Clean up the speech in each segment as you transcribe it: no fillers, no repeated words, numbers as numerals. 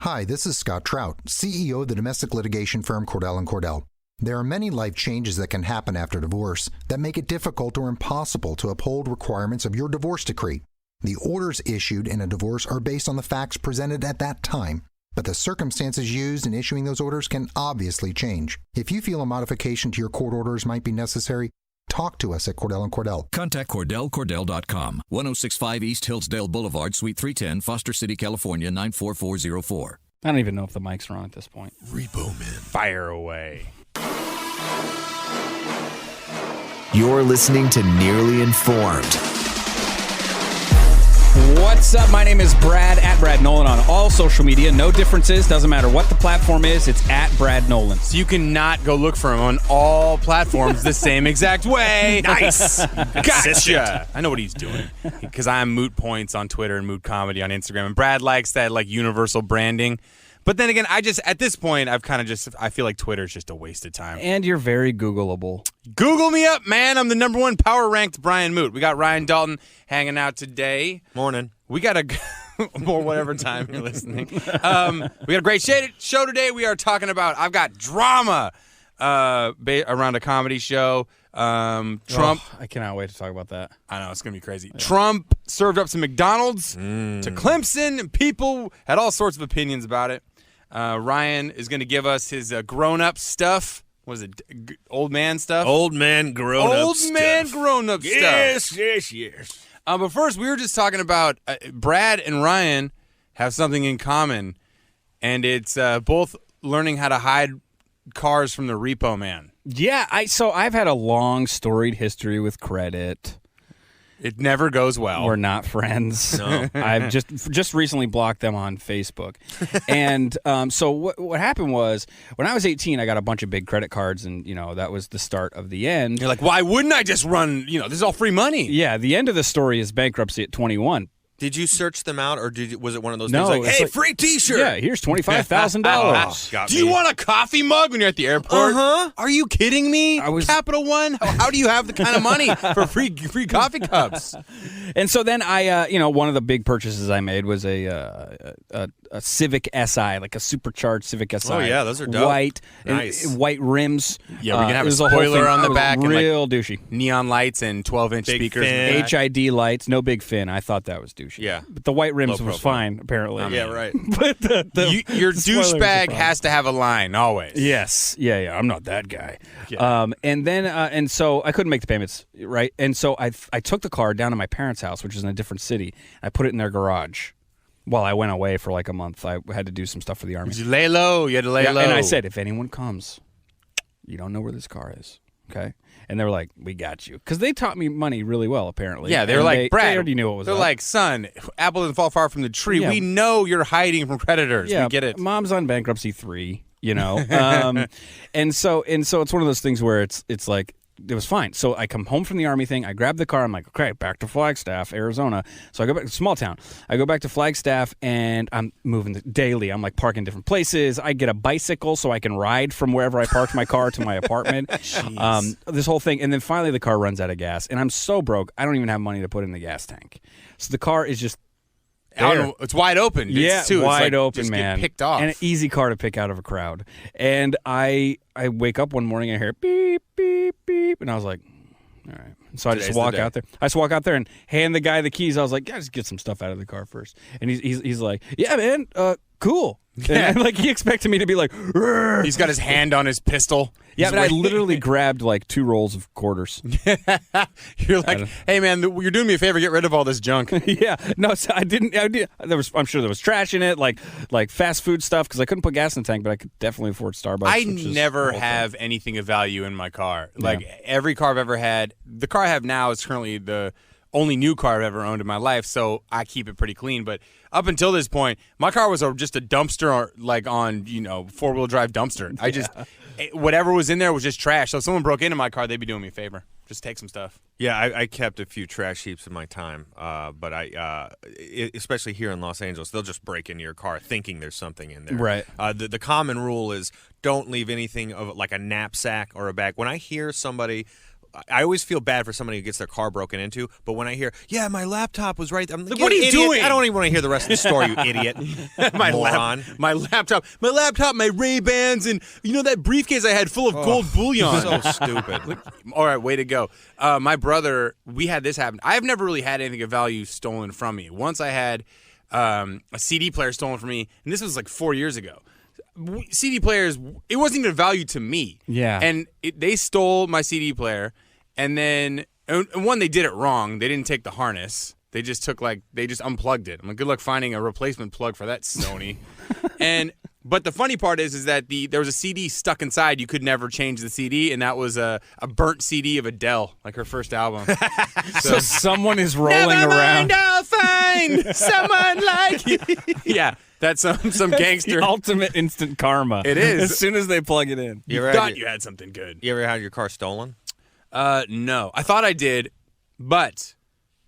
Hi, this is Scott Trout, CEO of the domestic litigation firm Cordell & Cordell. There are many life changes that can happen after divorce that make it difficult or impossible to uphold requirements of your divorce decree. The orders issued in a divorce are based on the facts presented at that time, but the circumstances used in issuing those orders can obviously change. If you feel a modification to your court orders might be necessary, talk to us at Cordell & Cordell. Contact CordellCordell.com, 1065 East Hillsdale Boulevard, Suite 310, Foster City, California, 94404. I don't even know if the mics are on at this point. Repo Man. Fire away. You're listening to Nearly Informed. What's up? My name is Brad, at Brad Nolan on all social media. No differences. Doesn't matter what the platform is. It's at Brad Nolan. So you cannot go look for him on all platforms the same exact way. Nice. Gotcha. I know what he's doing. Because I'm Moote Points on Twitter and Moote Comedy on Instagram. And Brad likes that like universal branding. But then again, at this point, I feel like Twitter's just a waste of time. And you're very Googleable. Google me up, man. I'm the #1 power-ranked Brian Moote. We got Ryan Dalton hanging out today. Morning. We got or whatever time you're listening. We got a great show today. We are talking about, I've got drama around a comedy show. Trump. I cannot wait to talk about that. I know, it's going to be crazy. Yeah. Trump served up some McDonald's to Clemson, and people had all sorts of opinions about it. Ryan is going to give us his grown-up stuff. What is it? Old man stuff? Old man grown-up stuff. Yes. But first, we were just talking about Brad and Ryan have something in common, and it's both learning how to hide cars from the repo man. Yeah, so I've had a long storied history with credit. It never goes well. We're not friends. No. I've just recently blocked them on Facebook. And so what happened was, when I was 18, I got a bunch of big credit cards, and, that was the start of the end. You're like, why wouldn't I just run, this is all free money? Yeah, the end of the story is bankruptcy at 21. Did you search them out, or was it one of those No, things like, hey, like, free T-shirt? Yeah, here's $25,000. Do you want a coffee mug when you're at the airport? Uh-huh. Are you kidding me? Capital One? How do you have the kind of money for free coffee cups? And so then I, one of the big purchases I made was a Civic Si, like a supercharged Civic Si. Oh, yeah, those are dope. White, Nice. White rims. Yeah, we're going to have a whole spoiler thing. on the I was back. real and douchey. Neon lights and 12-inch Big speakers. fin. HID lights, no big fin. I thought that was douchey. Yeah. But the white rims Low was profile. fine, apparently. Yeah, right. But Your the spoilers are douchebag fine. has to have a line, always. Yes. Yeah. I'm not that guy. Yeah. And then, and so I couldn't make the payments, right? And so I took the car down to my parents' house, which is in a different city. I put it in their garage while I went away for like a month. I had to do some stuff for the Army. You lay low. You had to lay low. And I said, if anyone comes, you don't know where this car is, okay? And they were like, we got you. Because they taught me money really well, apparently. Yeah, they were like, Brad, they already knew what was they're up. like, son, apple doesn't fall far from the tree. Yeah. We know you're hiding from creditors. Yeah, We get it. Mom's on bankruptcy 3, and so it's one of those things where it's like, it was fine. So I come home from the Army thing. I grab the car. I'm like, okay, back to Flagstaff, Arizona. So I go back, small town. I go back to Flagstaff, and I'm moving daily. I'm like parking different places. I get a bicycle so I can ride from wherever I parked my car to my apartment. This whole thing. And then finally the car runs out of gas. And I'm so broke, I don't even have money to put in the gas tank. So the car is just there. It's wide open. Yeah, wide open, just man. Get picked off. And an easy car to pick out of a crowd. And I wake up one morning and I hear beep, beep, beep. And I was like, all right. So I just walk out there. I just walk out there and hand the guy the keys. I was like, yeah, just get some stuff out of the car first. And he's like, yeah, man, cool. And like he expected me to be like, "Rrr." He's got his hand on his pistol. Yeah, He's but I waiting. literally grabbed like 2 rolls of quarters. You're like, hey man, you're doing me a favor. Get rid of all this junk. Yeah, no, so I did. I'm sure there was trash in it, like fast food stuff, because I couldn't put gas in the tank, but I could definitely afford Starbucks. I which is never the whole have thing. anything of value in my car. Like every car I've ever had, the car I have now is currently the only new car I've ever owned in my life, so I keep it pretty clean. But up until this point, my car was just a dumpster, like on 4-wheel drive dumpster. I just whatever was in there was just trash. So if someone broke into my car, they'd be doing me a favor. Just take some stuff. Yeah, I kept a few trash heaps in my time, but especially here in Los Angeles, they'll just break into your car thinking there's something in there. Right. The common rule is don't leave anything of like a knapsack or a bag. When I hear somebody I always feel bad for somebody who gets their car broken into, but when I hear, yeah, my laptop was right, I'm like, what are you doing? I don't even want to hear the rest of the story, you idiot. my moron. my laptop, my Ray-Bans, and that briefcase I had full of gold bullion. So stupid. All right, way to go. My brother, we had this happen. I've never really had anything of value stolen from me. Once I had a CD player stolen from me, and this was like 4 years ago. CD players, it wasn't even a value to me. Yeah. And they stole my CD player, and then, one, they did it wrong. They didn't take the harness. They just they just unplugged it. I'm like, good luck finding a replacement plug for that, Sony. But the funny part is that there was a CD stuck inside. You could never change the CD, and that was a burnt CD of Adele, like her first album. So someone is rolling Never around. mind, I'll find someone like you. Yeah, that's some gangster. The ultimate instant karma. It is. As soon as they plug it in. You thought you had something good. You ever had your car stolen? No. I thought I did, but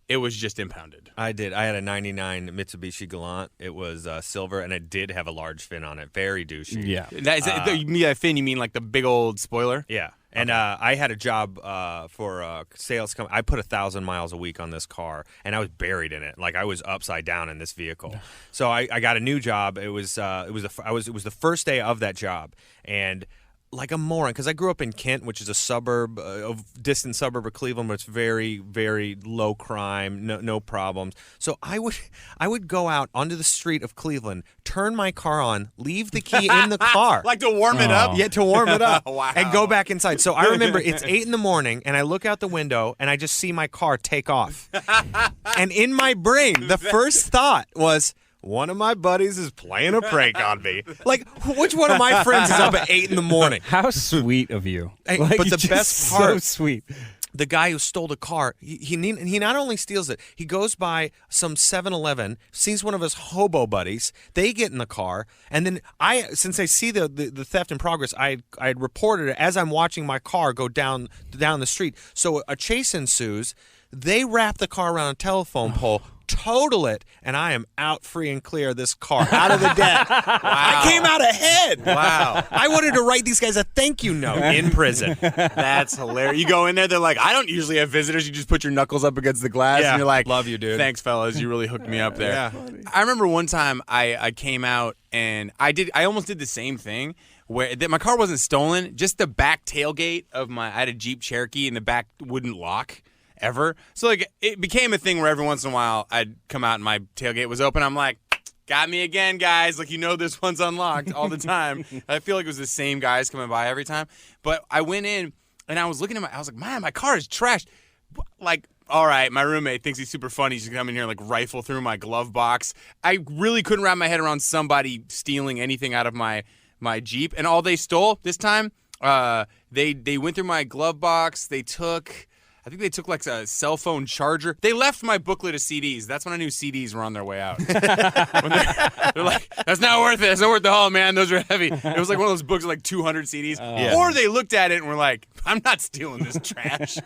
it was just impounded. I did. I had a 99 Mitsubishi Galant. It was silver, and it did have a large fin on it. Very douchey. Yeah. You mean that fin? You mean like the big old spoiler? Yeah. And I had a job for a sales company. I put 1,000 miles a week on this car, and I was buried in it. Like I was upside down in this vehicle. So I got a new job. It was the first day of that job, and like a moron, because I grew up in Kent, which is a suburb, a distant suburb of Cleveland, but it's very, very low crime, no problems. So I would go out onto the street of Cleveland, turn my car on, leave the key in the car. Like to warm it up? Yeah, to warm it up. Wow. And go back inside. So I remember it's 8 a.m, and I look out the window, and I just see my car take off. And in my brain, the first thought was, one of my buddies is playing a prank on me. Like, which one of my friends is up at 8 a.m? How sweet of you. Hey, Like, but the just best part, so sweet. the guy who stole the car, he not only steals it, he goes by some 7-Eleven, sees one of his hobo buddies, they get in the car, and then since I see the theft in progress, I had reported it as I'm watching my car go down the street. So a chase ensues. They wrap the car around a telephone pole, total it, and I am out free and clear of this car, out of the debt. Wow. I came out ahead. Wow. I wanted to write these guys a thank you note in prison. That's hilarious. You go in there, they're like, I don't usually have visitors. You just put your knuckles up against the glass, and you're like, love you, dude. Thanks, fellas. You really hooked me up there. Yeah. I remember one time I came out, and I almost did the same thing, where my car wasn't stolen, just the back tailgate of I had a Jeep Cherokee, and the back wouldn't lock ever. So like it became a thing where every once in a while I'd come out and my tailgate was open. I'm like, got me again, guys. Like, this one's unlocked all the time. I feel like it was the same guys coming by every time. But I went in and I was looking at I was like, man, my car is trashed. Like, all right, my roommate thinks he's super funny. He's gonna come in here and like rifle through my glove box. I really couldn't wrap my head around somebody stealing anything out of my Jeep. And all they stole this time, they went through my glove box. I think they took like a cell phone charger. They left my booklet of CDs. That's when I knew CDs were on their way out. They're like, that's not worth it. It's not worth the haul, man. Those are heavy. It was like one of those books with like 200 CDs. Or they looked at it and were like, I'm not stealing this trash.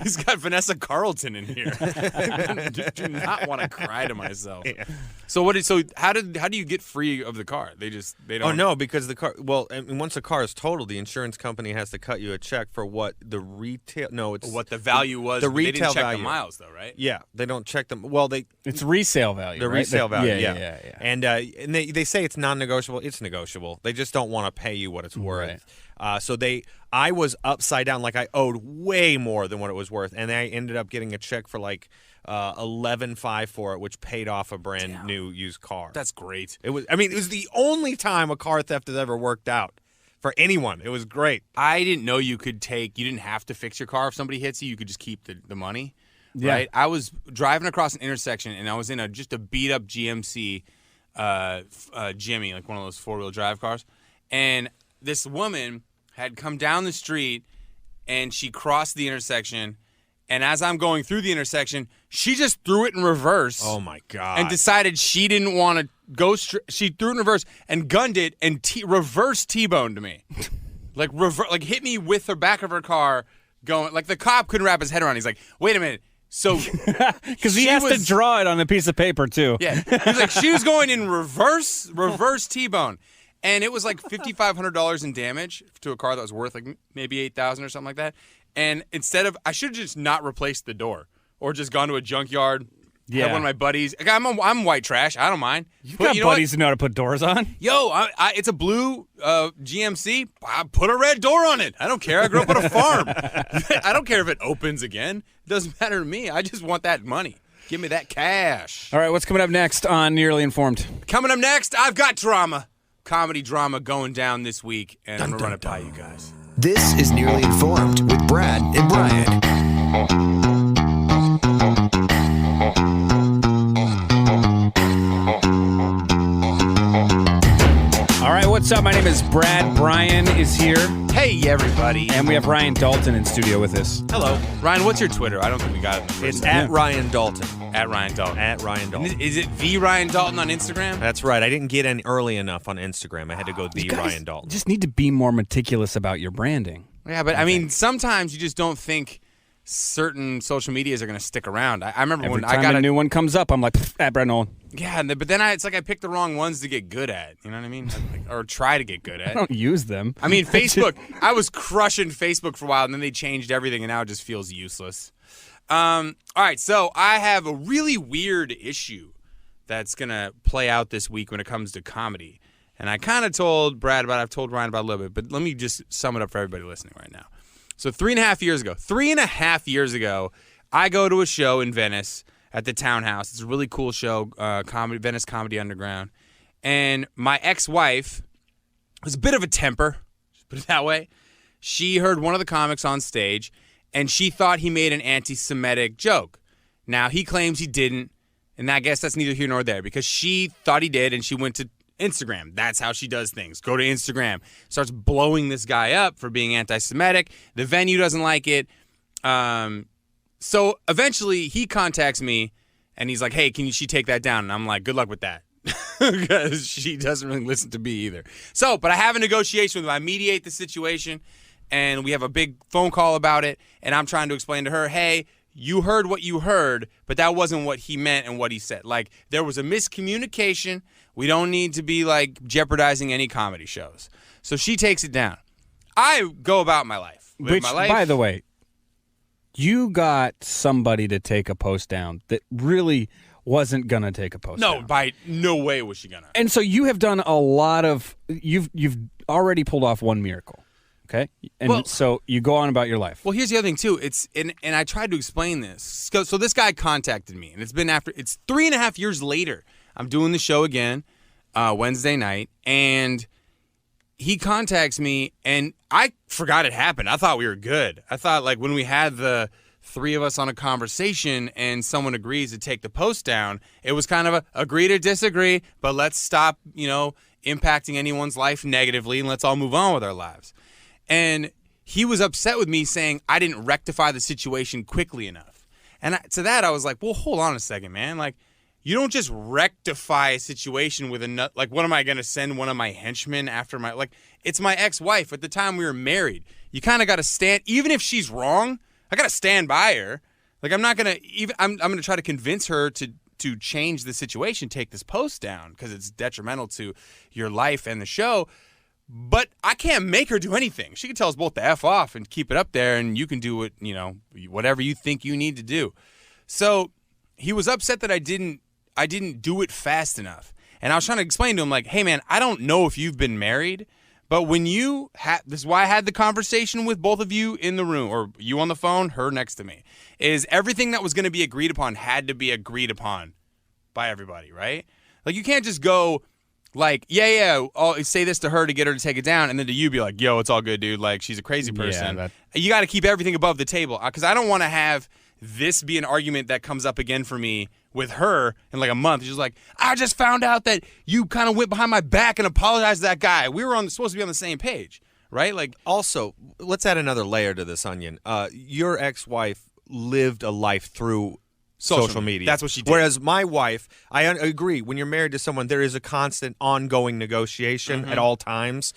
He's got Vanessa Carlton in here. I do not want to cry to myself. Yeah. So how do you get free of the car? They don't. Oh no, because the car. Well, and once the car is totaled, the insurance company has to cut you a check for what the retail. No, it's what the value was. The they retail didn't check value. The miles though, right? Yeah, they don't check them. Well, it's resale value. The right? resale value. Yeah. And they say it's non-negotiable. It's negotiable. They just don't want to pay you what it's worth. Right. I was upside down, like I owed way more than what it was worth, and I ended up getting a check for like $11,500 for it, which paid off a brand new used car. That's great. It was the only time a car theft has ever worked out for anyone. It was great. I didn't know you didn't have to fix your car if somebody hits you. You could just keep the money. Yeah. Right? I was driving across an intersection, and I was in just a beat-up GMC Jimmy, like one of those four-wheel drive cars, and this woman had come down the street, and she crossed the intersection, and as I'm going through the intersection, she just threw it in reverse. Oh, my God. And decided she didn't want to go straight. She threw it in reverse and gunned it and reverse T-boned me. like hit me with the back of her car going. Like the cop couldn't wrap his head around it. He's like, wait a minute. So, because he has to draw it on a piece of paper, too. Yeah. He's like, she was going in reverse T-bone. And it was like $5,500 in damage to a car that was worth like maybe $8,000 or something like that. And instead of, I should have just not replaced the door or just gone to a junkyard. Yeah. Had one of my buddies. I'm white trash. I don't mind. You've But got you know what? buddies who know how to put doors on. Yo, it's a blue GMC. I put a red door on it. I don't care. I grew up on a farm. I don't care if it opens again. It doesn't matter to me. I just want that money. Give me that cash. All right, what's coming up next on Nearly Informed? Coming up next, I've got drama. Comedy drama going down this week, and I'm going to run it by you guys. This is Nearly Informed with Brad and Brian. All right, what's up? My name is Brad. Brian is here, Hey, everybody. and we have Ryan Dalton in studio with us. Hello. Ryan, what's your Twitter? I don't think we got it. It's at Ryan Dalton. At Ryan Dalton. At Ryan Dalton. Is it the Ryan Dalton on Instagram? That's right. I didn't get in early enough on Instagram. I had to go the You guys Ryan Dalton. just need to be more meticulous about your branding. Yeah, but I mean, sometimes you just don't think certain social medias are going to stick around. I remember Every when I time got a new one comes up, I'm like, at Brad Nolan. Yeah, but then it's like I picked the wrong ones to get good at. You know what I mean? Or try to get good I at. don't use them. I mean, Facebook. I was crushing Facebook for a while, and then they changed everything, and now it just feels useless. All right, so I have a really weird issue that's going to play out this week when it comes to comedy. And I kind of told Brad about it. I've told Ryan about it a little bit, but let me just sum it up for everybody listening right now. So 3.5 years ago, I go to a show in Venice at the Townhouse. It's a really cool show, Venice Comedy Underground. And my ex-wife was a bit of a temper, just put it that way. She heard one of the comics on stage, and she thought he made an anti-Semitic joke. Now, he claims he didn't, and I guess that's neither here nor there, because she thought he did, and she went to Instagram. That's how she does things. Go to Instagram. Starts blowing this guy up for being anti-Semitic. The venue doesn't like it. So eventually he contacts me and he's like, hey, can she take that down? And I'm like, good luck with that. Because she doesn't really listen to me either. So, but I have a negotiation with him. I mediate the situation and we have a big phone call about it. And I'm trying to explain to her, hey, you heard what you heard, but that wasn't what he meant and what he said. Like, there was a miscommunication. We don't need to be, like, jeopardizing any comedy shows. So she takes it down. I go about my life. Which, by the way, you got somebody to take a post down that really wasn't going to take a post down. No, by no way was she going to. And so you have done a lot of, you've already pulled off one miracle. Okay, and so you go on about your life. Well, here's the other thing too. And I tried to explain this. So this guy contacted me, and it's 3.5 years later. I'm doing the show again, Wednesday night, and he contacts me, and I forgot it happened. I thought we were good. I thought like when we had the three of us on a conversation, and someone agrees to take the post down, it was kind of a agree to disagree, but let's stop, impacting anyone's life negatively, and let's all move on with our lives. And he was upset with me saying I didn't rectify the situation quickly enough. And to that, I was like, well, hold on a second, man. Like, you don't just rectify a situation with a like, what am I going to send one of my henchmen after it's my ex-wife. At the time we were married. You kind of got to stand, even if she's wrong, I got to stand by her. Like, I'm not going to, I'm going to try to convince her to change the situation, take this post down because it's detrimental to your life and the show. But I can't make her do anything. She can tell us both to F off and keep it up there, and you can do what, whatever you think you need to do. So he was upset that I didn't do it fast enough. And I was trying to explain to him, like, hey, man, I don't know if you've been married, but when you this is why I had the conversation with both of you in the room, or you on the phone, her next to me, is everything that was going to be agreed upon had to be agreed upon by everybody, right? Like, you can't just go, like, I'll say this to her to get her to take it down, and then to you be like, yo, it's all good, dude. Like, she's a crazy person. Yeah, you got to keep everything above the table, because I don't want to have this be an argument that comes up again for me with her in like a month. She's like, I just found out that you kind of went behind my back and apologized to that guy. We were supposed to be on the same page, right? Like, also, let's add another layer to this onion. Your ex-wife lived a life through social media. That's what she did. Whereas my wife, I agree, when you're married to someone, there is a constant ongoing negotiation at all times.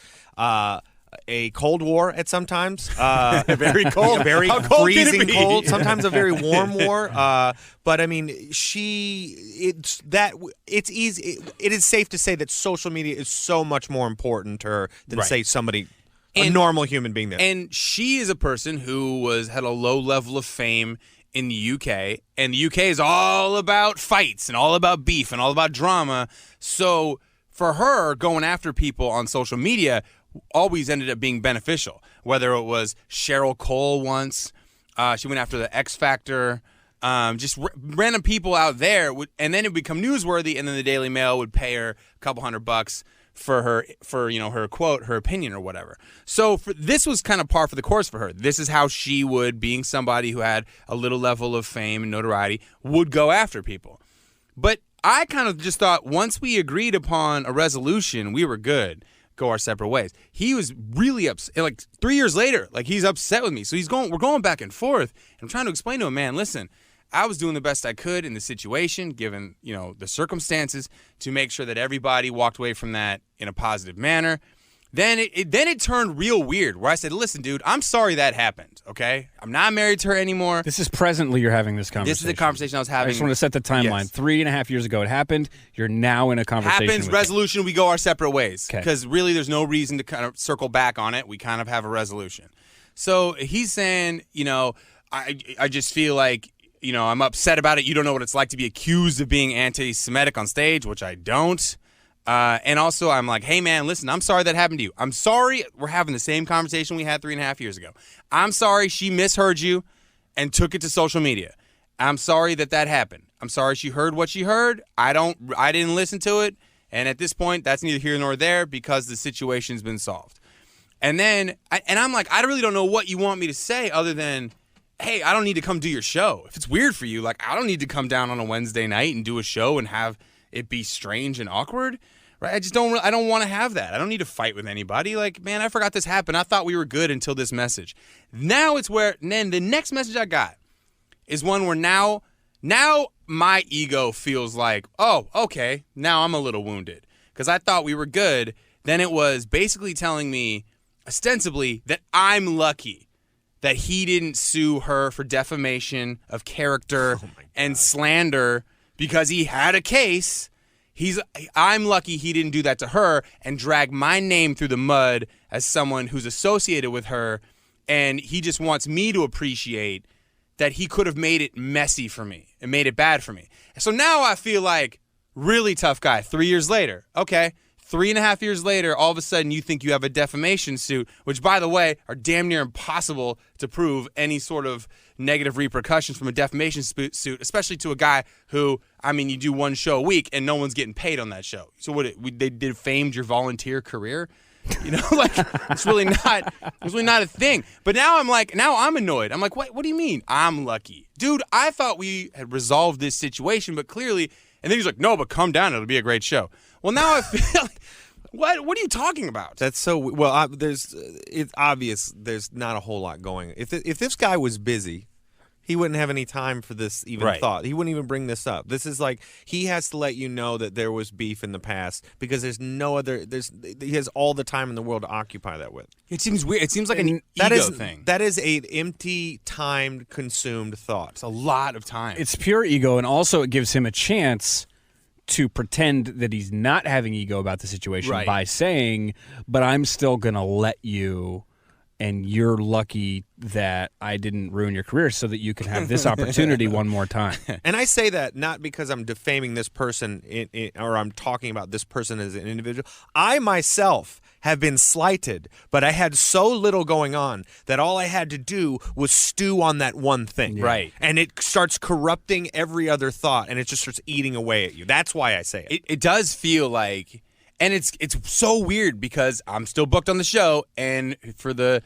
A cold war at sometimes. Very cold. A very How cold can it freezing be? cold. Sometimes a very warm war. But I mean, it's easy. It is safe to say that social media is so much more important to her than, Right. say, somebody a normal human being there. And she is a person who had a low level of fame in the UK, and the UK is all about fights and all about beef and all about drama. So for her, going after people on social media always ended up being beneficial. Whether it was Cheryl Cole once, she went after the X Factor, just random people out there, and then it would become newsworthy, and then the Daily Mail would pay her a couple $100 for her quote, her opinion or whatever. So this was kind of par for the course for her. This is how she would, being somebody who had a little level of fame and notoriety, would go after people. But I kind of just thought once we agreed upon a resolution, we were good. Go our separate ways. He was really upset. Like 3 years later, like he's upset with me. So we're going back and forth. And I'm trying to explain to him, man, listen, I was doing the best I could in the situation, given, the circumstances, to make sure that everybody walked away from that in a positive manner. Then it turned real weird, where I said, listen, dude, I'm sorry that happened, okay? I'm not married to her anymore. This is presently you're having this conversation. This is the conversation I was having. I just want to set the timeline. Yes. 3.5 years ago it happened. You're now in a conversation Happens, with resolution, him. we go our separate ways. Okay. Because really there's no reason to kind of circle back on it. We kind of have a resolution. So he's saying, I just feel like, I'm upset about it. You don't know what it's like to be accused of being anti-Semitic on stage, which I don't. And also, I'm like, hey, man, listen, I'm sorry that happened to you. I'm sorry we're having the same conversation we had 3.5 years ago. I'm sorry she misheard you and took it to social media. I'm sorry that happened. I'm sorry she heard what she heard. I didn't listen to it. And at this point, that's neither here nor there because the situation's been solved. And then, I'm like, I really don't know what you want me to say other than, hey, I don't need to come do your show. If it's weird for you, like, I don't need to come down on a Wednesday night and do a show and have it be strange and awkward, right? I don't want to have that. I don't need to fight with anybody. Like, man, I forgot this happened. I thought we were good until this message. Now it's where, and then the next message I got is one where now my ego feels like, oh, okay, now I'm a little wounded because I thought we were good. Then it was basically telling me, ostensibly, that I'm lucky that he didn't sue her for defamation of character and slander because he had a case. I'm lucky he didn't do that to her and drag my name through the mud as someone who's associated with her, and he just wants me to appreciate that he could have made it messy for me and made it bad for me. So now I feel like really tough guy 3 years later. Okay. 3.5 years later, all of a sudden you think you have a defamation suit, which, by the way, are damn near impossible to prove any sort of negative repercussions from a defamation suit, especially to a guy who, you do one show a week and no one's getting paid on that show. So they defamed your volunteer career? It's really not a thing. But now I'm annoyed. I'm like, what do you mean I'm lucky? Dude, I thought we had resolved this situation, but clearly, and then he's like, no, but come down, it'll be a great show. Well, now I feel like, what are you talking about? That's so well. It's obvious. There's not a whole lot going. If this guy was busy, he wouldn't have any time for this even thought. He wouldn't even bring this up. This is like he has to let you know that there was beef in the past because there's no other. He has all the time in the world to occupy that with. It seems weird. It seems like an ego thing. That is an empty, timed, consumed thought. It's a lot of time. It's pure ego, and also it gives him a chance to pretend that he's not having ego about the situation by saying, but I'm still going to let you, and you're lucky that I didn't ruin your career so that you can have this opportunity one more time. And I say that not because I'm defaming this person or I'm talking about this person as an individual. I myself have been slighted, but I had so little going on that all I had to do was stew on that one thing. Yeah. Right. And it starts corrupting every other thought, and it just starts eating away at you. That's why I say it. It does feel like, and it's so weird because I'm still booked on the show, and for the,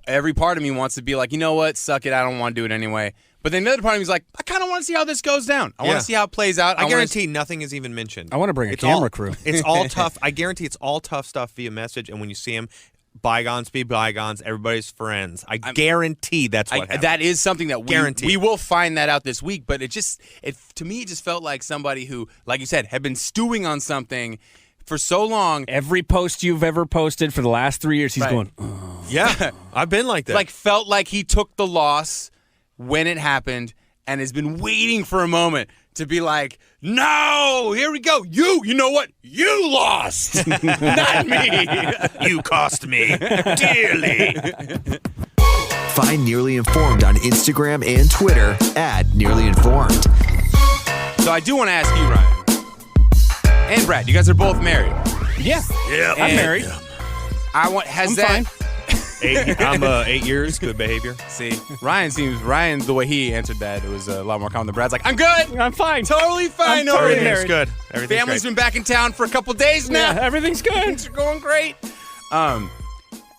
every part of me wants to be like, you know what, suck it, I don't want to do it anyway. But then the other part of me is like, I kind of want to see how this goes down. I want to see how it plays out. I guarantee nothing is even mentioned. I want to bring a camera crew. It's all tough. I guarantee it's all tough stuff via message. And when you see him, bygones be bygones. Everybody's friends. I guarantee that's what happens. That is something that we will find that out this week. But to me, it just felt like somebody who, like you said, had been stewing on something for so long. Every post you've ever posted for the last 3 years, he's going, oh. Yeah, I've been like that. Like, felt like he took the loss when it happened and has been waiting for a moment to be like, No, here we go. You know what? You lost, not me. You cost me dearly. Find Nearly Informed on Instagram and Twitter @NearlyInformed. So I do want to ask you, Ryan and Brad. You guys are both married. Yeah. Yeah, I'm married. I want. Has I'm that? fine. I'm 8 years, good behavior. See, Ryan, the way he answered that, it was a lot more common than Brad's like, I'm good. I'm fine. Totally fine I'm over totally here. married. Everything's good. Everything's Family's great. been back in town for a couple days now. Yeah, everything's good. Things are going great.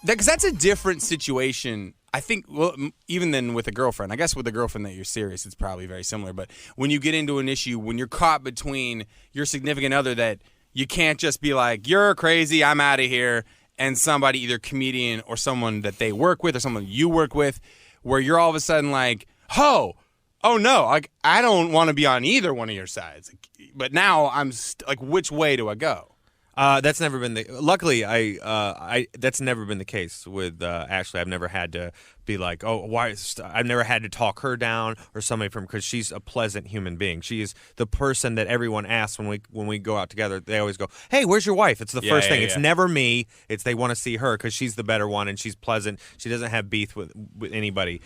Because that's a different situation. I think, well, even than with a girlfriend. I guess with a girlfriend that you're serious, it's probably very similar. But when you get into an issue, when you're caught between your significant other, that you can't just be like, you're crazy, I'm out of here, and somebody, either comedian or someone that they work with or someone you work with, where you're all of a sudden like, oh no, like I don't want to be on either one of your sides. But now I'm like, which way do I go? That's never been the. Luckily, I that's never been the case with Ashley. I've never had to be like, oh, why? I've never had to talk her down or somebody from, because she's a pleasant human being. She is the person that everyone asks when we go out together. They always go, hey, where's your wife? It's the first thing. It's never me. It's they want to see her because she's the better one and she's pleasant. She doesn't have beef with anybody.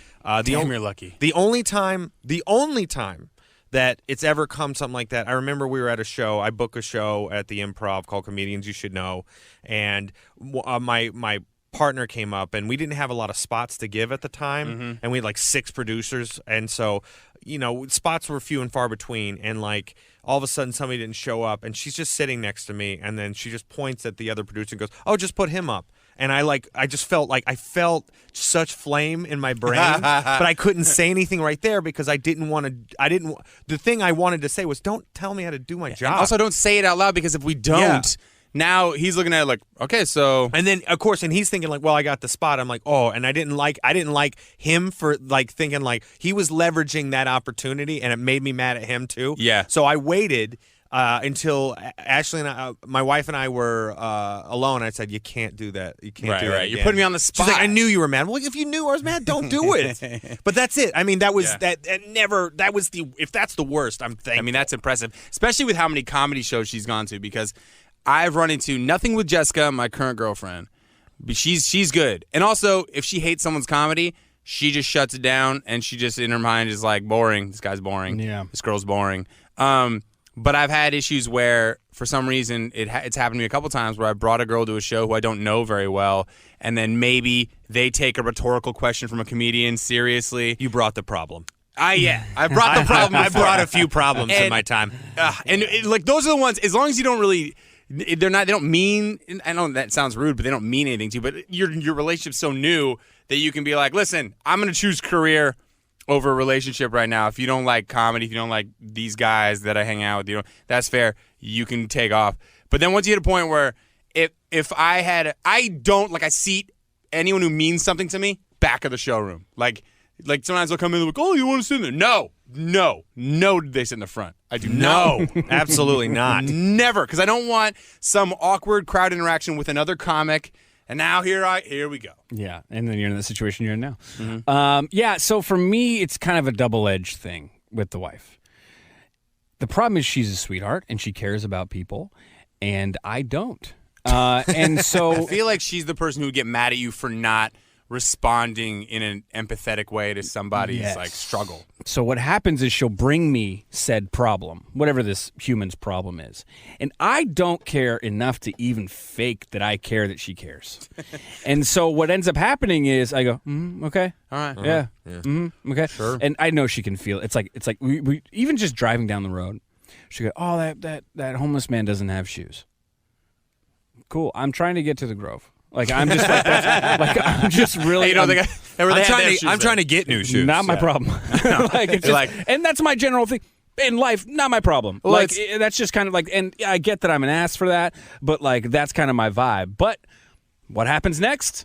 You're lucky. The only time that it's ever come something like that. I remember we were at a show. I book a show at the Improv called Comedians You Should Know, and my partner came up, and we didn't have a lot of spots to give at the time, and we had like 6 producers, and so spots were few and far between, and like all of a sudden somebody didn't show up, and she's just sitting next to me, and then she just points at the other producer and goes, "Oh, just put him up." And I just felt like I felt such flame in my brain, but I couldn't say anything right there because I didn't want to. The thing I wanted to say was, "Don't tell me how to do my job." And also, don't say it out loud, because if we don't, now he's looking at it like, okay, so. And then of course, and he's thinking like, "Well, I got the spot." I'm like, "Oh," and I didn't like him for like thinking like he was leveraging that opportunity, and it made me mad at him too. Yeah. So I waited. Until Ashley and I, my wife and I were alone. I said, "You can't do that. You can't do that. Right. Again." You're putting me on the spot. She's like, "I knew you were mad." Well, if you knew I was mad, don't do it. But that's it. I mean, that was that never. That was the. If that's the worst, I'm thankful. I mean, that's impressive, especially with how many comedy shows she's gone to. Because I've run into nothing with Jessica, my current girlfriend, but she's good. And also, if she hates someone's comedy, she just shuts it down, and she just in her mind is like, boring. This guy's boring. Yeah. This girl's boring. But I've had issues where, for some reason, it's happened to me a couple times where I brought a girl to a show who I don't know very well, and then maybe they take a rhetorical question from a comedian seriously. You brought the problem. I brought the problem. I brought a few problems in my time. Like those are the ones. As long as you don't really, they don't mean. I know that sounds rude, but they don't mean anything to you. But your relationship's so new that you can be like, listen, I'm going to choose career over a relationship right now. If you don't like comedy, if you don't like these guys that I hang out with, that's fair. You can take off. But then once you hit a point where if I don't seat anyone who means something to me back of the showroom. Like sometimes they'll come in and like, oh, you want to sit in there? No, they sit in the front. I do No, absolutely not. Never, because I don't want some awkward crowd interaction with another comic. And now here we go. Yeah, and then you're in the situation you're in now. So for me, it's kind of a double-edged thing with the wife. The problem is she's a sweetheart, and she cares about people, and I don't. And so I feel like she's the person who would get mad at you for not responding in an empathetic way to somebody's struggle. So what happens is she'll bring me said problem, whatever this human's problem is. And I don't care enough to even fake that I care that she cares. And so what ends up happening is I go, okay. All right. Yeah. Okay. Sure. And I know she can feel it. It's like we even just driving down the road, she go, oh, that homeless man doesn't have shoes. Cool. I'm trying to get to the Grove. Like I'm just I'm just really. I'm trying to get new shoes. Not my problem. It's just, and that's my general thing in life. Not my problem. Well, that's just kind of like, and I get that I'm an ass for that, but like that's kind of my vibe. But what happens next?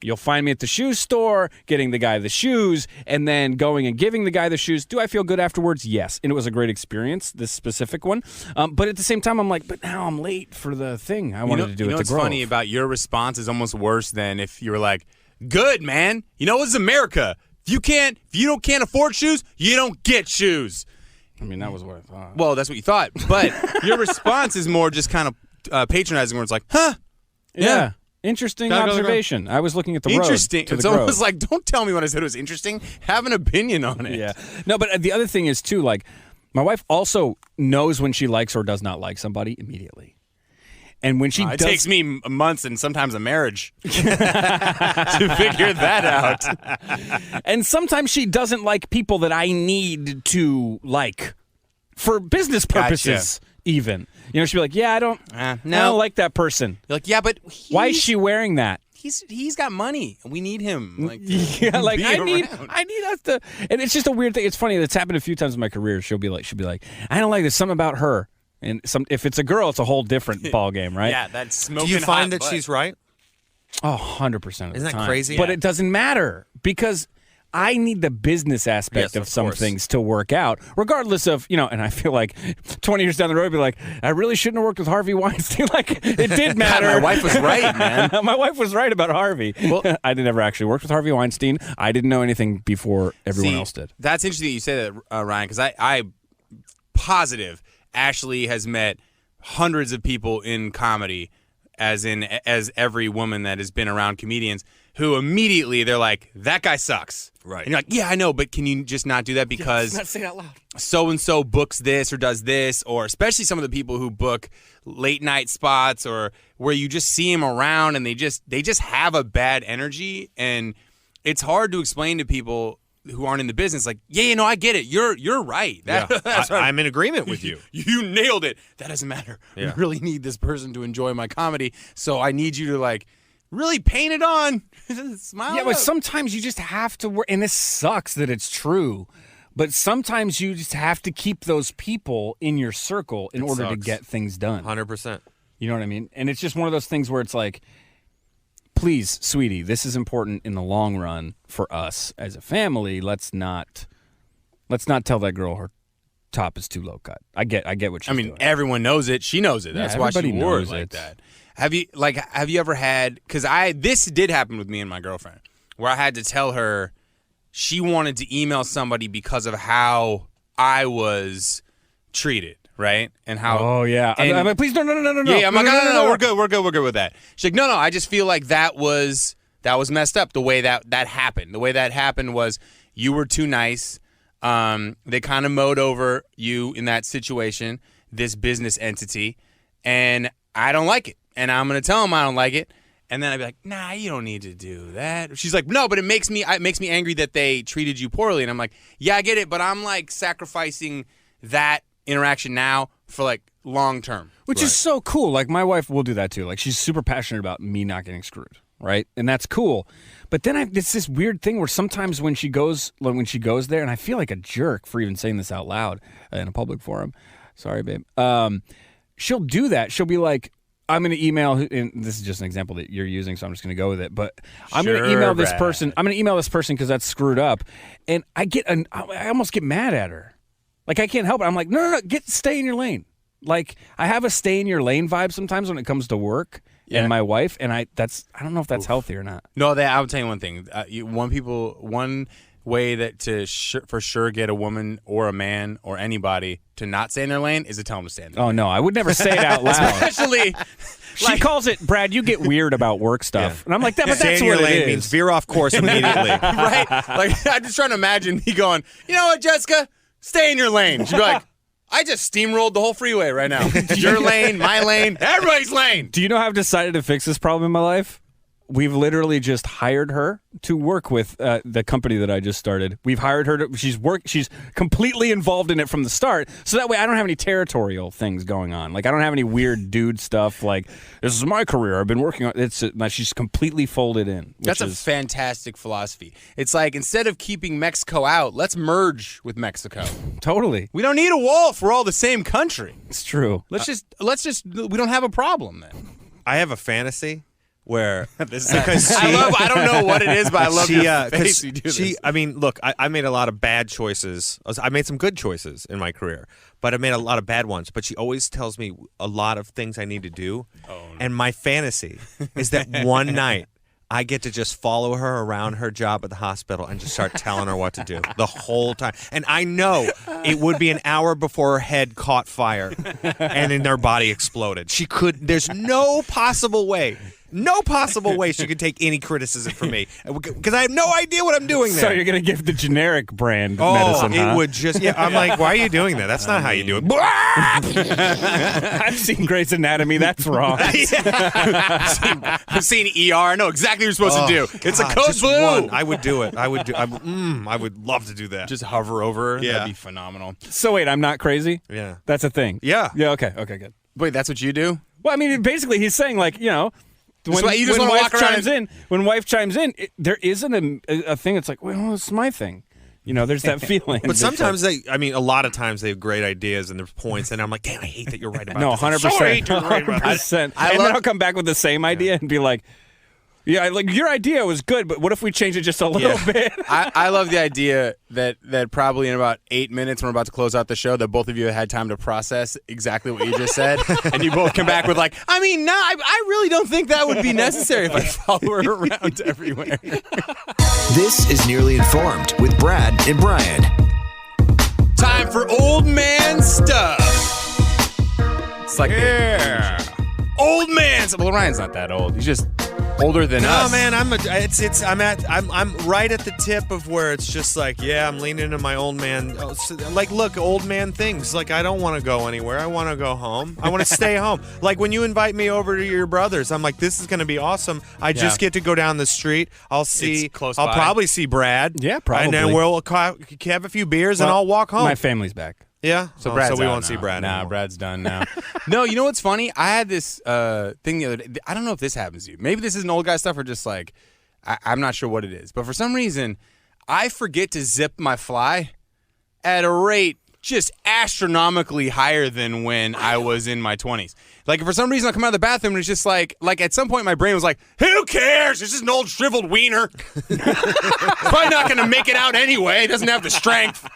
You'll find me at the shoe store, getting the guy the shoes, and then going and giving the guy the shoes. Do I feel good afterwards? Yes. And it was a great experience, this specific one. But at the same time, I'm like, but now I'm late for the thing I wanted to do at the Grove. What's funny about your response is almost worse than if you were like, good, man. You know, it's America. If you can't afford shoes, you don't get shoes. I mean, that was what I thought. Well, that's what you thought. But your response is more just kind of patronizing, where it's like, huh? Yeah. Interesting observation. I was looking at the Interesting. road. To It's the almost grove. like, don't tell me when I said it was interesting. Have an opinion on it. Yeah. No, but the other thing is, too, like, my wife also knows when she likes or does not like somebody immediately. And when she It does... takes me months and sometimes a marriage to figure that out. And sometimes she doesn't like people that I need to like for business purposes, even. You know, she'll be like, yeah, I don't like that person. You're like, yeah, but Why is she wearing that? He's got money. We need him. Like, Yeah, like be I need around. us to, and it's just a weird thing. It's funny. It's happened a few times in my career. She'll be like, I don't like this. Something about her. And if it's a girl, it's a whole different ball game, right? Yeah, that's smoking. Do you find hot that butt. she's right? Oh, 100% of the time. Isn't that crazy? But Yeah. it doesn't matter because I need the business aspect Yes, of of some course. things to work out, regardless of, and I feel like 20 years down the road, I'd be like, I really shouldn't have worked with Harvey Weinstein. Like, it did matter. My wife was right, man. My wife was right about Harvey. Well, I never actually worked with Harvey Weinstein. I didn't know anything before everyone else did. That's interesting that you say that, Ryan, because I'm positive Ashley has met hundreds of people in comedy, as every woman that has been around comedians, who immediately they're like, that guy sucks. Right. And you're like, yeah, I know, but can you just not do that because Not say it out loud. so-and-so books this or does this, or especially some of the people who book late night spots or where you just see them around and they just have a bad energy. And it's hard to explain to people who aren't in the business, like, yeah, I get it. You're right. That's right. I'm in agreement with you. You nailed it. That doesn't matter. Yeah. I really need this person to enjoy my comedy, so I need you to, like, really paint it on. Smile. Yeah, but up. sometimes you just have to work, and this sucks that it's true, but sometimes you just have to keep those people in your circle in order to sucks. get things done. 100%. You know what I mean? And it's just one of those things where it's like, please, sweetie, this is important in the long run for us as a family. Let's not tell that girl her top is too low cut. I get what she's doing. Everyone knows it. She knows it. That's why she everybody wore it knows like it. that. Have you ever had? Because this did happen with me and my girlfriend, where I had to tell her she wanted to email somebody because of how I was treated, right? And how. Oh yeah. and- I'm like, please no. Yeah, I'm like, no, no. we're good with that. She's like, no, I just feel like that was messed up. The way that happened. The way that happened was you were too nice. They kind of mowed over you in that situation, this business entity, and I don't like it. And I'm gonna tell them I don't like it. And then I'd be like, nah, you don't need to do that. She's like, no, but it makes me angry that they treated you poorly. And I'm like, yeah, I get it, but I'm like sacrificing that interaction now for like long term. Which is so cool. Like my wife will do that too. Like she's super passionate about me not getting screwed, right? And that's cool. But then it's this weird thing where sometimes when she goes there, and I feel like a jerk for even saying this out loud in a public forum. Sorry, babe. She'll do that. She'll be like, I'm going to email, and this is just an example that you're using, so I'm just going to go with it. But I'm going to email this person. I'm going to email this person because that's screwed up, and I almost get mad at her. Like I can't help it. I'm like, no, stay in your lane. Like I have a stay in your lane vibe sometimes when it comes to work and my wife, and I don't know if that's healthy or not. No, I'll tell you one thing. One way that for sure get a woman or a man or anybody to not stay in their lane is to tell them to stay in their lane. Oh no, I would never say it out loud. Especially, She calls it, Brad, you get weird about work stuff. And I'm like, but Stay that's in your what lane it means is. veer off course immediately. right? Like, I'm just trying to imagine me going, you know what, Jessica? Stay in your lane. She'd be like, I just steamrolled the whole freeway right now. Your lane, my lane, everybody's lane. Do you know how I've decided to fix this problem in my life? We've literally just hired her to work with the company that I just started. We've hired her she's completely involved in it from the start. So that way I don't have any territorial things going on. Like I don't have any weird dude stuff like this is my career. I've been working on she's completely folded in. That's a fantastic philosophy. It's like instead of keeping Mexico out, let's merge with Mexico. Totally. We don't need a wall if we're all the same country. It's true. Let's just we don't have a problem then. I have a fantasy where I don't know what it is, but I love your face. You do this. I mean, look, I made a lot of bad choices. I made some good choices in my career, but I made a lot of bad ones. But she always tells me a lot of things I need to do. Oh, no. And my fantasy is that one night I get to just follow her around her job at the hospital and just start telling her what to do the whole time. And I know it would be an hour before her head caught fire and then her body exploded. There's no possible way she could take any criticism from me because I have no idea what I'm doing there. So you're going to give the generic brand Oh, medicine, huh? it would just, I'm like, why are you doing that? That's not how you do it. I've seen Grey's Anatomy. That's wrong. I've seen ER. I know exactly what you're supposed to do. It's a code just blue. one. I would do it. I would love to do that. Just hover over her. Yeah. That'd be phenomenal. So wait, I'm not crazy? Yeah. That's a thing? Yeah. Yeah, okay, good. Wait, that's what you do? Well, I mean, basically he's saying, like, when, So you just when wanna wife walk around chimes when wife chimes in, there isn't a thing that's like, well, it's my thing. There's that feeling. But sometimes a lot of times they have great ideas and there's points, and I'm like, damn, I hate that you're right about No, this. 100%. So I hate you're right about this. 100%. And then I'll come back with the same idea and be like, yeah, like your idea was good, but what if we change it just a little bit? I love the idea that probably in about 8 minutes when we're about to close out the show that both of you had time to process exactly what you just said, and you both come back with like, I mean, no, I really don't think that would be necessary if I follow her around everywhere. This is Nearly Informed with Brad and Brian. Time for old man stuff. It's like old man stuff. Well, Ryan's not that old. He's just older than us. No, man, I'm right at the tip of where it's just like, yeah, I'm leaning into my old man. Like, look, old man things. Like, I don't want to go anywhere. I want to go home. I want to stay home. Like when you invite me over to your brother's, I'm like, this is going to be awesome. I just get to go down the street. I'll probably see Brad. Yeah, probably. And then we'll have a few beers and I'll walk home. My family's back. Yeah, So we out won't see now. Brad. Nah, anymore. Brad's done now. No, you know what's funny? I had this thing the other day. I don't know if this happens to you. Maybe this is an old guy stuff or just like I'm not sure what it is. But for some reason, I forget to zip my fly at a rate just astronomically higher than when I was in my 20s. Like for some reason, I come out of the bathroom and it's just like at some point my brain was like, who cares? It's just an old shriveled wiener. Probably not going to make it out anyway. It doesn't have the strength.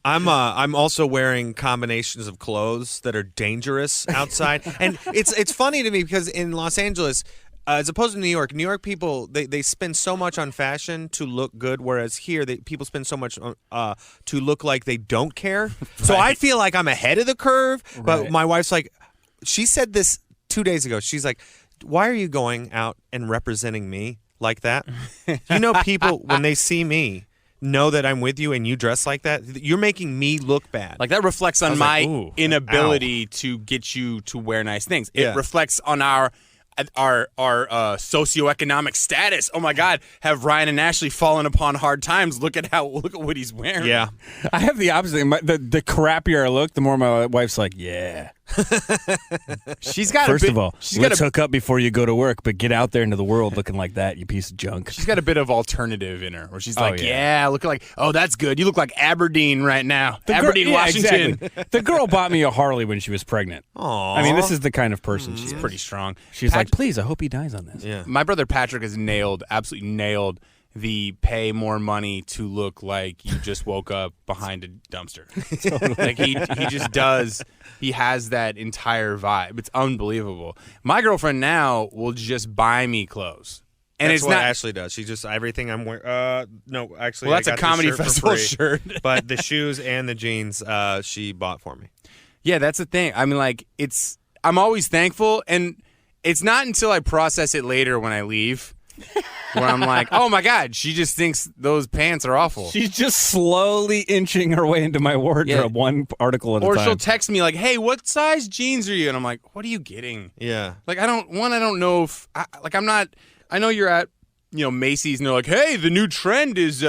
I'm also wearing combinations of clothes that are dangerous outside, and it's funny to me because in Los Angeles, as opposed to New York people they spend so much on fashion to look good, whereas here people spend so much to look like they don't care. Right. So I feel like I'm ahead of the curve. But Right. my wife's like, she said this 2 days ago. She's like, why are you going out and representing me like that? People when they see me know that I'm with you and you dress like that, you're making me look bad. Like that reflects on my like, inability to get you to wear nice things. It Yeah. reflects on our socioeconomic status. Oh my God, have Ryan and Ashley fallen upon hard times? Look at what he's wearing. Yeah. I have the opposite. The crappier I look, the more my wife's like, yeah. She's got First a bit, of all, she's got let's hook up before you go to work, but get out there into the world looking like that, you piece of junk. She's got a bit of alternative in her, where she's like, yeah. look like, oh, that's good. You look like Aberdeen right now. Aberdeen, Washington. Exactly. The girl bought me a Harley when she was pregnant. Aww. I mean, this is the kind of person she is. Pretty strong. She's like, please, I hope he dies on this. Yeah. My brother Patrick has absolutely nailed the pay more money to look like you just woke up behind a dumpster. Like he just does. He has that entire vibe. It's unbelievable. My girlfriend now will just buy me clothes. And That's it's what not Ashley does. She just everything I'm wearing. No, actually, Well, that's I a got comedy the shirt festival for free, shirt. but the shoes and the jeans, she bought for me. Yeah, that's the thing. I mean, like I'm always thankful, and it's not until I process it later when I leave where I'm like, oh my God, she just thinks those pants are awful. She's just slowly inching her way into my wardrobe, one article at a time. Or she'll text me like, hey, what size jeans are you? And I'm like, what are you getting? Yeah. Like, I don't know if, I'm not, I know you're at, Macy's and they're like, hey, the new trend is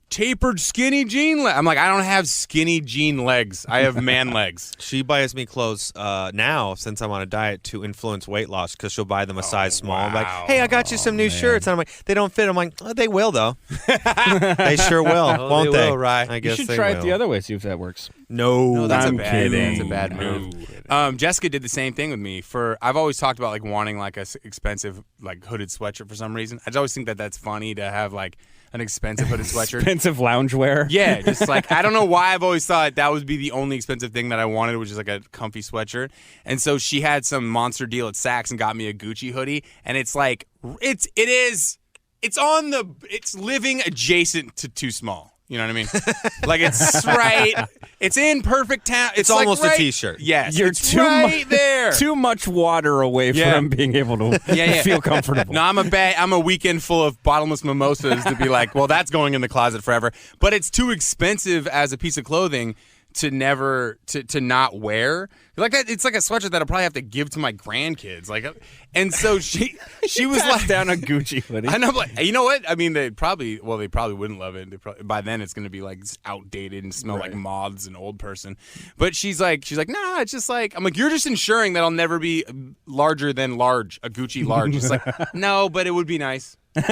tapered skinny jean legs. I'm like, I don't have skinny jean legs. I have man legs. She buys me clothes now since I'm on a diet to influence weight loss because she'll buy them a size small. I'm like, hey, I got you some new shirts. And I'm like, they don't fit. I'm like, oh, they will, though. They sure will, won't they? Will, right. I You guess should they try will. it the other way, see if that works. No, That's I'm a bad. kidding. That's a bad move. Jessica did the same thing with me. I've always talked about like wanting like a expensive like hooded sweatshirt for some reason. I just always think that that's funny to have like an expensive hooded sweatshirt. Expensive loungewear. Yeah, just like I don't know why I've always thought that would be the only expensive thing that I wanted, which is like a comfy sweatshirt. And so she had some monster deal at Saks and got me a Gucci hoodie, and it's like it's living adjacent to too small. You know what I mean? Like it's right. It's in perfect town. It's like almost right, a T-shirt. Yes, You're it's too right there. Too much water away from being able to feel comfortable. No, I'm a weekend full of bottomless mimosas to be like, well, that's going in the closet forever. But it's too expensive as a piece of clothing to never to not wear. Like that, it's like a sweatshirt that I'll probably have to give to my grandkids. Like, and so she was like down a Gucci hoodie. And I'm like, you know what? I mean, they probably wouldn't love it. By then it's going to be like outdated and smell like moths and old person. But she's like, nah, it's just like, I'm like, you're just ensuring that I'll never be larger than large, a Gucci large. She's like, no, but it would be nice. she's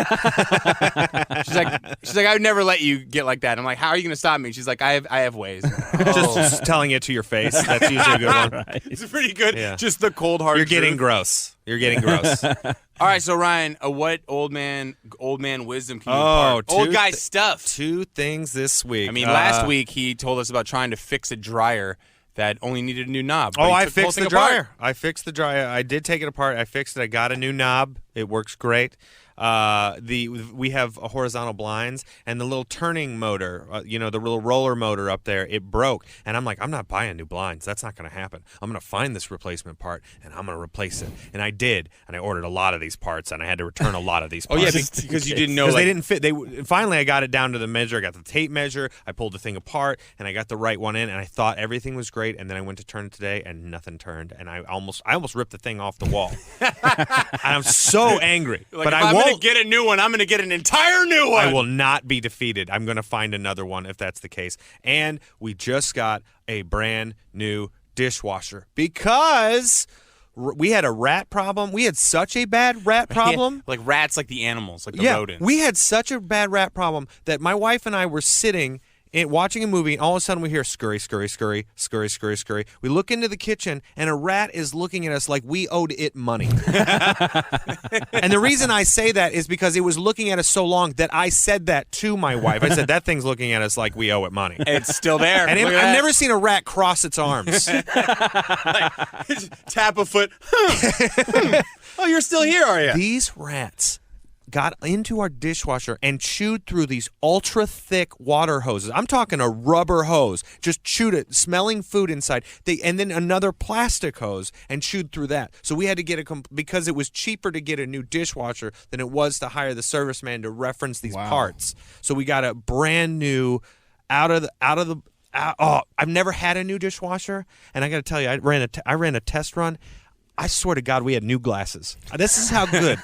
like, I would never let you get like that. I'm like, how are you going to stop me? She's like, I have ways. Just telling it to your face. That's usually a good one. Right. It's pretty good. Yeah. Just the cold hard. You're getting truth. gross. You're getting gross. All right, so Ryan, what old man wisdom can you Oh, impart? Old two guy stuff. 2 things this week. I mean, last week he told us about trying to fix a dryer that only needed a new knob. Oh, But he I took the whole fixed thing the dryer. apart. I fixed the dryer. I did take it apart. I fixed it. I got a new knob. It works great. We have horizontal blinds, and the little turning motor, the little roller motor up there, it broke. And I'm like, I'm not buying new blinds. That's not going to happen. I'm going to find this replacement part, and I'm going to replace it. And I did, and I ordered a lot of these parts, and I had to return a lot of these Oh parts. yeah, because you didn't know. Because Like, they didn't fit. Finally, I got it down to the measure. I got the tape measure. I pulled the thing apart, and I got the right one in. And I thought everything was great. And then I went to turn it today, and nothing turned. And I almost ripped the thing off the wall. And I'm so angry. like, but if I I'm won't. going to get a new one, I'm going to get an entire new one. I will not be defeated. I'm going to find another one if that's the case. And we just got a brand new dishwasher because we had a rat problem. We had such a bad rat problem. Yeah, like rats, like the animals, like the Yeah, rodents. we had such a bad rat problem that my wife and I were sitting watching a movie, and all of a sudden we hear scurry, scurry, scurry, scurry, scurry, scurry. We look into the kitchen, and a rat is looking at us like we owed it money. And the reason I say that is because it was looking at us so long that I said that to my wife. I said, that thing's looking at us like we owe it money. It's still there. And Look I've at that. never seen a rat cross its arms. Tap a foot. Oh, you're still here, are you? These rats got into our dishwasher and chewed through these ultra thick water hoses. I'm talking a rubber hose. Just chewed it, smelling food inside. And then another plastic hose and chewed through that. So we had to get because it was cheaper to get a new dishwasher than it was to hire the serviceman to reference these parts. So we got a brand new I've never had a new dishwasher, and I got to tell you, I ran a test run. I swear to God, we had new glasses. This is how good.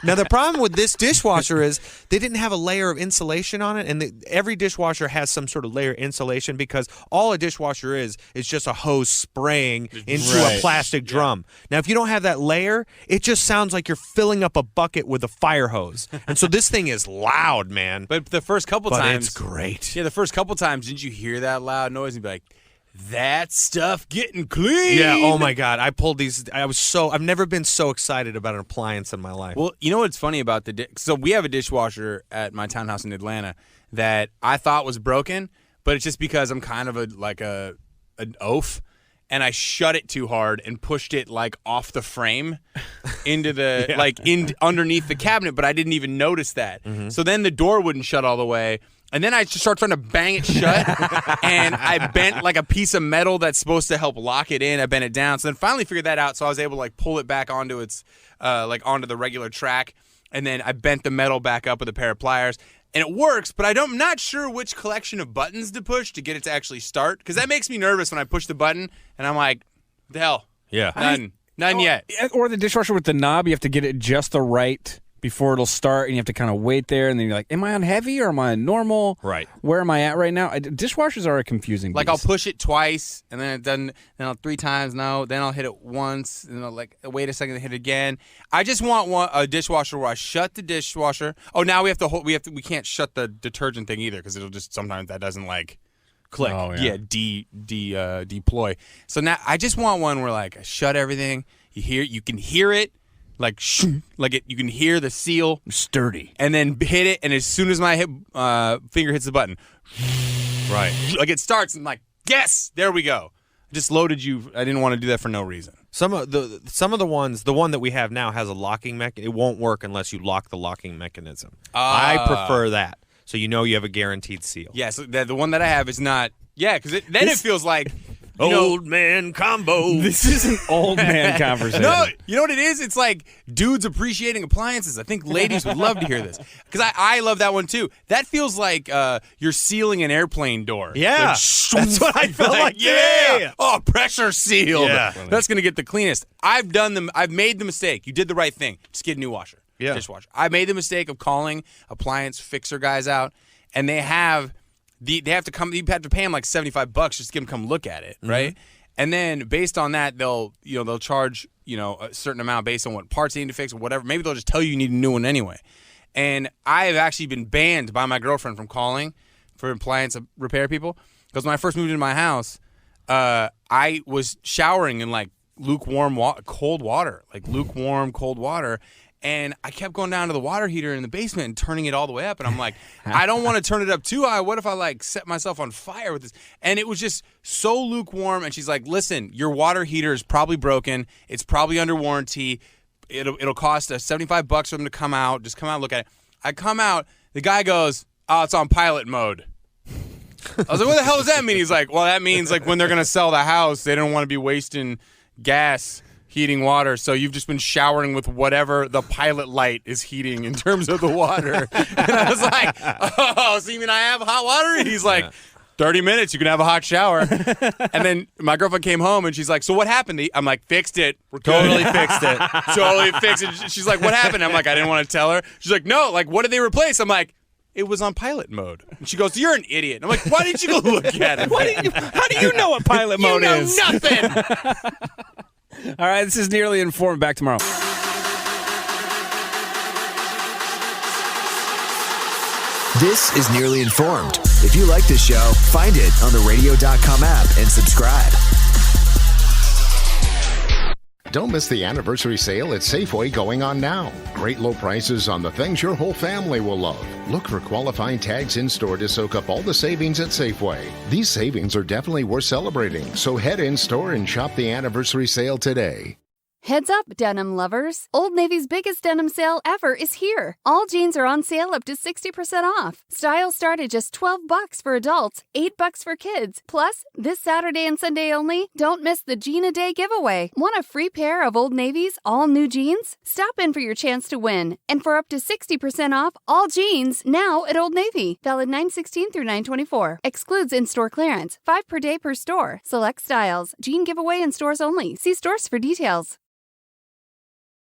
Now, the problem with this dishwasher is they didn't have a layer of insulation on it, and every dishwasher has some sort of layer of insulation because all a dishwasher is just a hose spraying into a plastic drum. Now, if you don't have that layer, it just sounds like you're filling up a bucket with a fire hose. And so this thing is loud, man. But the first couple times. It's great. Yeah, the first couple times, didn't you hear that loud noise and be like, that stuff getting clean? Yeah, oh my God. I pulled these. I've never been so excited about an appliance in my life. Well, you know what's funny about so we have a dishwasher at my townhouse in Atlanta that I thought was broken, but it's just because I'm kind of an oaf, and I shut it too hard and pushed it like off the frame into the underneath the cabinet, but I didn't even notice that. Mm-hmm. So then the door wouldn't shut all the way. And then I just started trying to bang it shut, and I bent like a piece of metal that's supposed to help lock it in. I bent it down. So then finally figured that out, so I was able to like pull it back onto its onto the regular track, and then I bent the metal back up with a pair of pliers. And it works, but I'm not sure which collection of buttons to push to get it to actually start, because that makes me nervous when I push the button, and I'm like, what the hell? Yeah. None yet. Or the dishwasher with the knob, you have to get it just the right before it'll start, and you have to kind of wait there, and then you're like, am I on heavy or am I on normal? Right. Where am I at right now? Dishwashers are a confusing Like, beast. I'll push it twice, and then then I'll 3 times, no. Then I'll hit it once, and I'll wait a second to hit it again. I just want a dishwasher where I shut the dishwasher. Oh, now we can't shut the detergent thing either, because it'll just, sometimes that doesn't Click. Oh, Yeah, deploy. So now I just want one where like I shut everything. You can hear it, like you can hear the seal, Sturdy. and then hit it. And as soon as my finger hits the button, Right. like it starts, and I'm like, yes, there we go. I just loaded you. I didn't want to do that for no reason. Some of the ones, the one that we have now has a locking mechanism. It won't work unless you lock the locking mechanism. I prefer that, so you know you have a guaranteed seal. Yeah, so the one that I have is not. Yeah, because then it feels like Old man combo. This is an old man conversation. No, you know what it is? It's like dudes appreciating appliances. I think ladies would love to hear this because I love that one too. That feels like you're sealing an airplane door. Yeah, Like, that's what I felt like. Yeah. Oh, pressure sealed. Yeah. That's gonna get the cleanest. I've made the mistake. You did the right thing. Just get a new washer. Yeah. Dishwasher. I made the mistake of calling appliance fixer guys out, and they have to come. You have to pay them like $75 just to get them to come look at it, right? And then based on that, they'll charge a certain amount based on what parts they need to fix or whatever. Maybe they'll just tell you need a new one anyway. And I have actually been banned by my girlfriend from calling for appliance repair people because when I first moved into my house, I was showering in like lukewarm cold water. And I kept going down to the water heater in the basement and turning it all the way up. And I'm like, I don't want to turn it up too high. What if I like set myself on fire with this? And it was just so lukewarm. And she's like, listen, your water heater is probably broken. It's probably under warranty. It'll cost us $75 for them to come out. Just come out and look at it. I come out. The guy goes, oh, it's on pilot mode. I was like, what the hell does that mean? He's like, well, that means like when they're going to sell the house, they don't want to be wasting gas heating water, so you've just been showering with whatever the pilot light is heating in terms of the water. And I was like, oh, so you mean I have hot water? He's like, 30 minutes, you can have a hot shower. And then my girlfriend came home, and she's like, so what happened? I'm like, fixed it. We're Totally fixed it. Totally fixed it. She's like, what happened? I'm like, I didn't want to tell her. She's like, no, like, what did they replace? I'm like, it was on pilot mode. And she goes, you're an idiot. I'm like, why didn't you go look at it? How do you know what pilot mode is? You know nothing. All right, this is Nearly Informed. Back tomorrow. This is Nearly Informed. If you like this show, find it on the radio.com app and subscribe. Don't miss the anniversary sale at Safeway going on now. Great low prices on the things your whole family will love. Look for qualifying tags in store to soak up all the savings at Safeway. These savings are definitely worth celebrating, so head in store and shop the anniversary sale today. Heads up, denim lovers. Old Navy's biggest denim sale ever is here. All jeans are on sale up to 60% off. Styles start at just $12 for adults, $8 for kids. Plus, this Saturday and Sunday only, don't miss the Jean a Day giveaway. Want a free pair of Old Navy's all new jeans? Stop in for your chance to win. And for up to 60% off all jeans now at Old Navy. Valid 9/16 through 9/24. Excludes in-store clearance. 5 per day per store. Select styles. Jean giveaway in stores only. See stores for details.